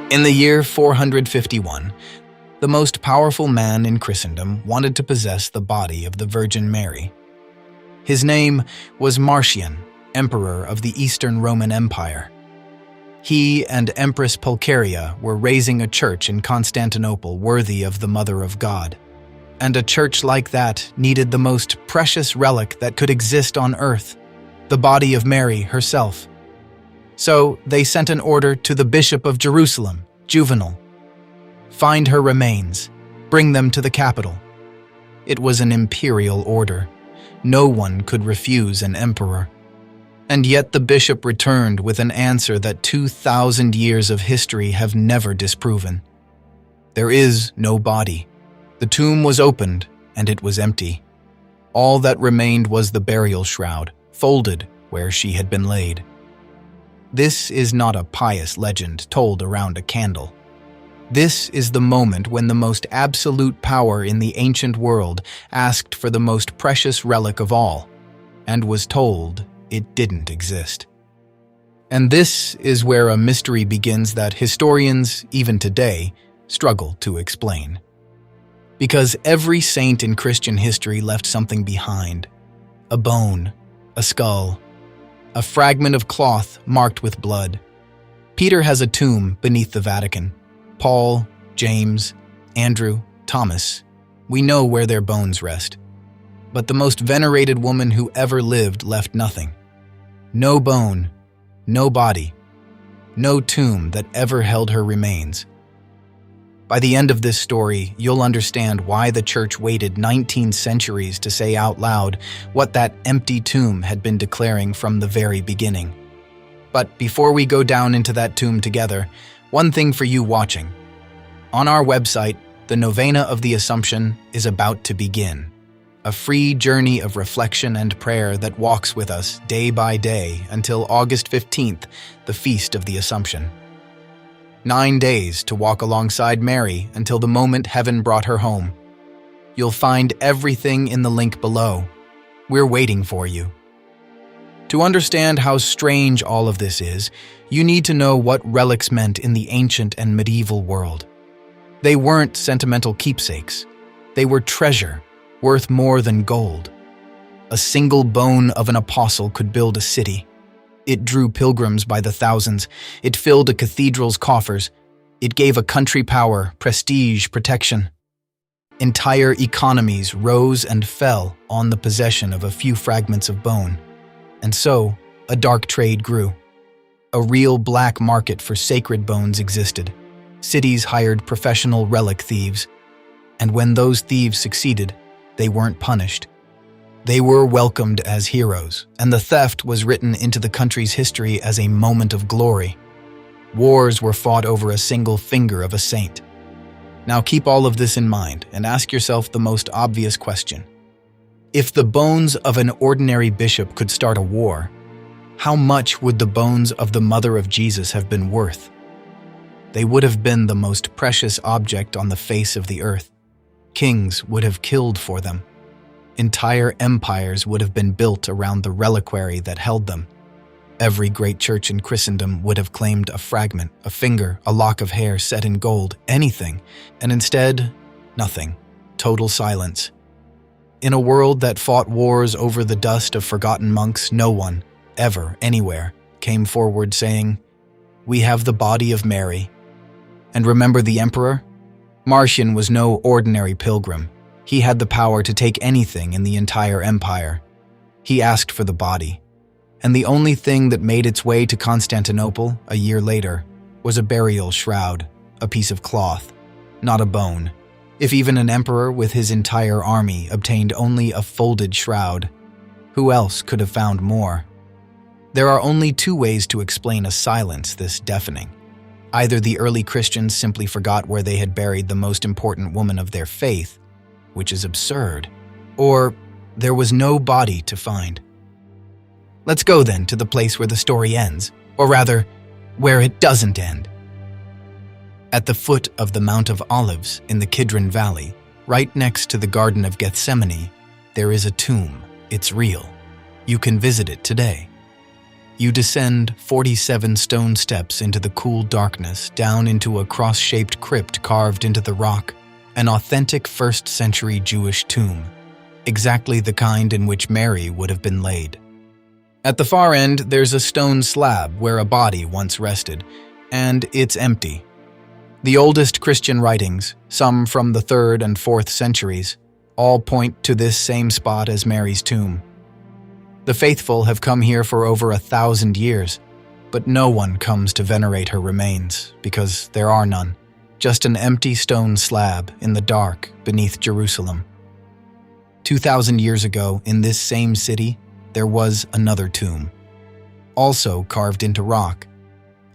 In the year 451, the most powerful man in Christendom wanted to possess the body of the Virgin Mary. His name was Marcian, emperor of the Eastern Roman Empire. He and Empress Pulcheria were raising a church in Constantinople worthy of the Mother of God. And a church like that needed the most precious relic that could exist on earth, the body of Mary herself. So they sent an order to the Bishop of Jerusalem, Juvenal. Find her remains, bring them to the capital. It was an imperial order. No one could refuse an emperor. And yet the bishop returned with an answer that 2,000 years of history have never disproven. There is no body. The tomb was opened, and it was empty. All that remained was the burial shroud, folded where she had been laid. This is not a pious legend told around a candle. This is the moment when the most absolute power in the ancient world asked for the most precious relic of all, and was told it didn't exist. And this is where a mystery begins that historians, even today, struggle to explain. Because every saint in Christian history left something behind: a bone, a skull, a fragment of cloth marked with blood. Peter has a tomb beneath the Vatican. Paul, James, Andrew, Thomas, we know where their bones rest. But the most venerated woman who ever lived left nothing. No bone, no body, no tomb that ever held her remains. By the end of this story, you'll understand why the church waited 19 centuries to say out loud what that empty tomb had been declaring from the very beginning. But before we go down into that tomb together, one thing for you watching. On our website, the Novena of the Assumption is about to begin. A free journey of reflection and prayer that walks with us day by day until August 15th, the Feast of the Assumption. 9 days to walk alongside Mary until the moment heaven brought her home. You'll find everything in the link below. We're waiting for you. To understand how strange all of this is, you need to know what relics meant in the ancient and medieval world. They weren't sentimental keepsakes. They were treasure, worth more than gold. A single bone of an apostle could build a city. It drew pilgrims by the thousands. It filled a cathedral's coffers. It gave a country power, prestige, protection. Entire economies rose and fell on the possession of a few fragments of bone. And so, a dark trade grew. A real black market for sacred bones existed. Cities hired professional relic thieves. And when those thieves succeeded, they weren't punished. They were welcomed as heroes, and the theft was written into the country's history as a moment of glory. Wars were fought over a single finger of a saint. Now keep all of this in mind and ask yourself the most obvious question. If the bones of an ordinary bishop could start a war, how much would the bones of the Mother of Jesus have been worth? They would have been the most precious object on the face of the earth. Kings would have killed for them. Entire empires would have been built around the reliquary that held them. Every great church in Christendom would have claimed a fragment, a finger, a lock of hair set in gold, anything, and instead, nothing. Total silence. In a world that fought wars over the dust of forgotten monks, no one, ever, anywhere, came forward saying, "We have the body of Mary." And remember the emperor? Marcian was no ordinary pilgrim. He had the power to take anything in the entire empire. He asked for the body. And the only thing that made its way to Constantinople a year later was a burial shroud, a piece of cloth, not a bone. If even an emperor with his entire army obtained only a folded shroud, who else could have found more? There are only two ways to explain a silence this deafening. Either the early Christians simply forgot where they had buried the most important woman of their faith, which is absurd, or there was no body to find. Let's go then to the place where the story ends, or rather, where it doesn't end. At the foot of the Mount of Olives in the Kidron Valley, right next to the Garden of Gethsemane, there is a tomb. It's real. You can visit it today. You descend 47 stone steps into the cool darkness, down into a cross-shaped crypt carved into the rock, an authentic first-century Jewish tomb, exactly the kind in which Mary would have been laid. At the far end, there's a stone slab where a body once rested, and it's empty. The oldest Christian writings, some from the 3rd and 4th centuries, all point to this same spot as Mary's tomb. The faithful have come here for over 1,000 years, but no one comes to venerate her remains, because there are none, just an empty stone slab in the dark beneath Jerusalem. 2,000 years ago, in this same city, there was another tomb, also carved into rock,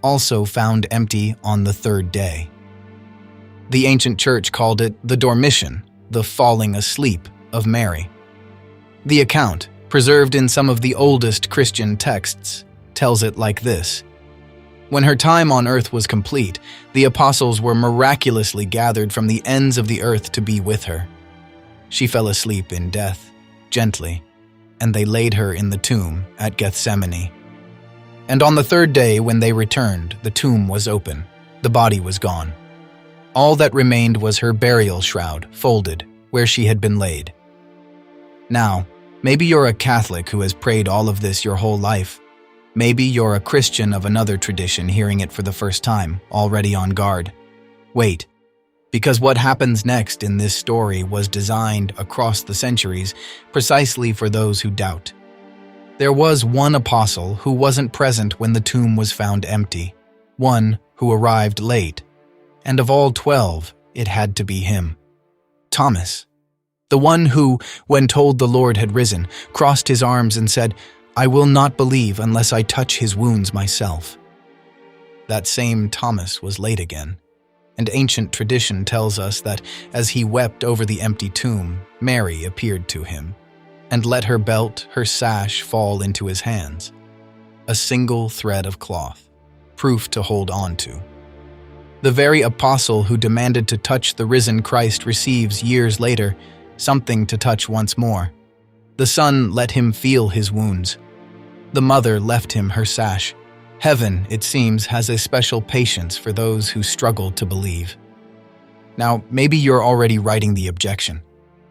also found empty on the 3rd day. The ancient church called it the Dormition, the falling asleep of Mary. The account, preserved in some of the oldest Christian texts, tells it like this. When her time on earth was complete, the apostles were miraculously gathered from the ends of the earth to be with her. She fell asleep in death, gently, and they laid her in the tomb at Gethsemane. And on the 3rd day when they returned, the tomb was open, the body was gone. All that remained was her burial shroud, folded, where she had been laid. Now, maybe you're a Catholic who has prayed all of this your whole life. Maybe you're a Christian of another tradition hearing it for the first time, already on guard. Wait, because what happens next in this story was designed across the centuries precisely for those who doubt. There was one apostle who wasn't present when the tomb was found empty, one who arrived late, and of all 12, it had to be him. Thomas. The one who, when told the Lord had risen, crossed his arms and said, "I will not believe unless I touch his wounds myself." That same Thomas was late again, and ancient tradition tells us that as he wept over the empty tomb, Mary appeared to him, and let her belt, her sash, fall into his hands. A single thread of cloth, proof to hold on to. The very apostle who demanded to touch the risen Christ receives, years later, something to touch once more. The Son let him feel his wounds. The Mother left him her sash. Heaven, it seems, has a special patience for those who struggle to believe. Now, maybe you're already writing the objection.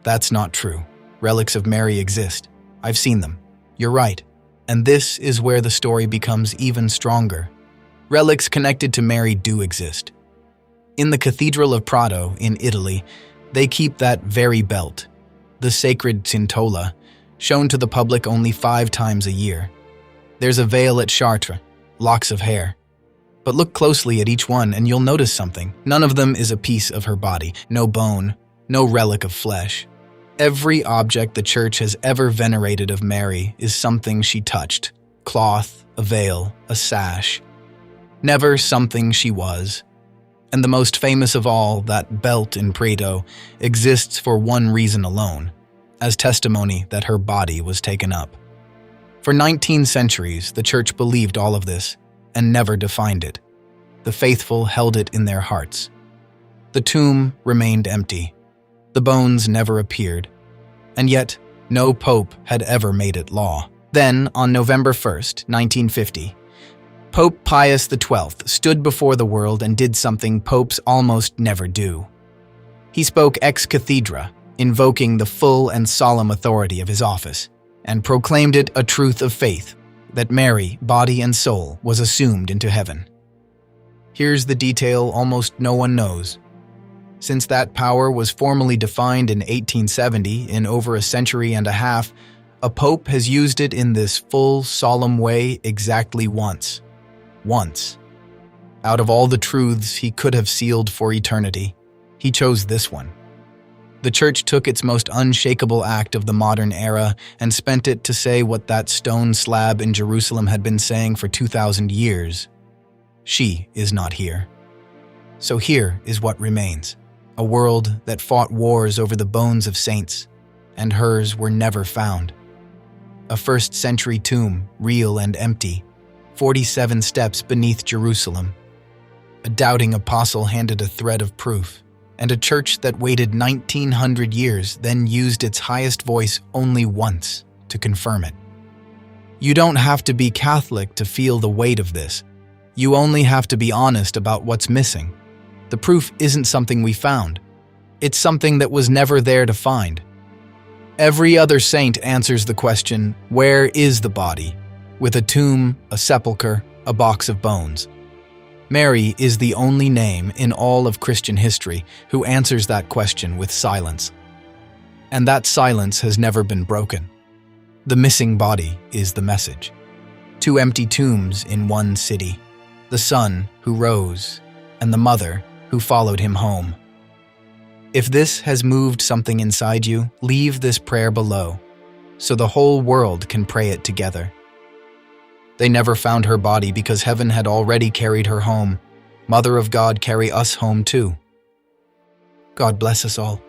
That's not true. Relics of Mary exist. I've seen them. You're right. And this is where the story becomes even stronger. Relics connected to Mary do exist. In the Cathedral of Prato, in Italy, they keep that very belt, the sacred cintola, shown to the public only 5 times a year. There's a veil at Chartres, locks of hair. But look closely at each one and you'll notice something. None of them is a piece of her body, no bone, no relic of flesh. Every object the Church has ever venerated of Mary is something she touched. Cloth, a veil, a sash. Never something she was. And the most famous of all, that belt in Prato, exists for one reason alone, as testimony that her body was taken up. For 19 centuries, the Church believed all of this and never defined it. The faithful held it in their hearts. The tomb remained empty. The bones never appeared. And yet, no pope had ever made it law. Then, on November 1st, 1950, Pope Pius XII stood before the world and did something popes almost never do. He spoke ex cathedra, invoking the full and solemn authority of his office, and proclaimed it a truth of faith, that Mary, body and soul, was assumed into heaven. Here's the detail almost no one knows. Since that power was formally defined in 1870, in over a century and a half, a pope has used it in this full, solemn way exactly once. Once. Out of all the truths he could have sealed for eternity, he chose this one. The Church took its most unshakable act of the modern era and spent it to say what that stone slab in Jerusalem had been saying for 2,000 years. She is not here. So here is what remains. A world that fought wars over the bones of saints, and hers were never found. A first-century tomb, real and empty, 47 steps beneath Jerusalem. A doubting apostle handed a thread of proof, and a church that waited 1,900 years then used its highest voice only once to confirm it. You don't have to be Catholic to feel the weight of this. You only have to be honest about what's missing. The proof isn't something we found. It's something that was never there to find. Every other saint answers the question, where is the body? With a tomb, a sepulchre, a box of bones. Mary is the only name in all of Christian history who answers that question with silence. And that silence has never been broken. The missing body is the message. 2 empty tombs in one city. The Son who rose, and the Mother who followed him home. If this has moved something inside you, leave this prayer below, so the whole world can pray it together. They never found her body because heaven had already carried her home. Mother of God, carry us home too. God bless us all.